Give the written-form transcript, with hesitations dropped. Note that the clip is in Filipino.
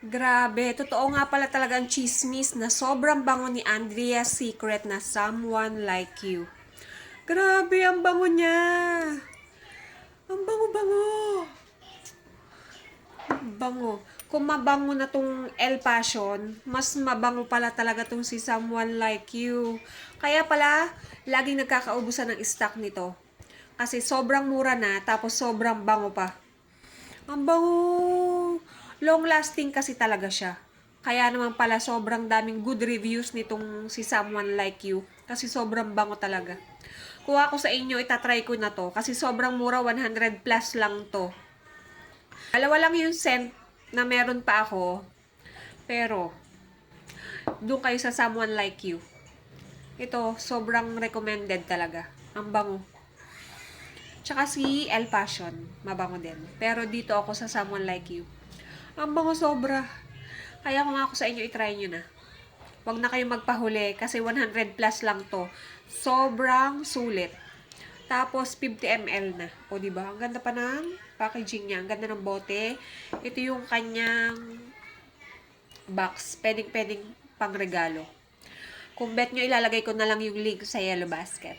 Grabe, totoo nga pala talaga ang chismis na sobrang bango ni Andrea's Secret na Someone Like You. Grabe, ang bango niya. Ang bango-bango. Bango. Kung mabango na tong El Passion, mas mabango pala talaga tong si Someone Like You. Kaya pala, laging nagkakaubusan ng stock nito. Kasi sobrang mura na, tapos sobrang bango pa. Ang bango! Long lasting kasi talaga siya. Kaya naman pala sobrang daming good reviews nitong si Someone Like You. Kasi sobrang bango talaga. Kuha ko sa inyo, itatry ko na to. Kasi sobrang mura, 100 plus lang to. Dalawa lang yung scent na meron pa ako. Pero, doon kayo sa Someone Like You. Ito, sobrang recommended talaga. Ang bango. Tsaka si El Passion, mabango din. Pero dito ako sa Someone Like You. Ang bango sobra. Kaya kung ako sa inyo, itry nyo na. Huwag na kayong magpahuli kasi 100 plus lang to. Sobrang sulit. Tapos 50 ml na. O di ba? Ang ganda pa ng packaging niya. Ang ganda ng bote. Ito yung kanyang box. Pwedeng pang regalo. Kung bet nyo, ilalagay ko na lang yung link sa Yellow Basket.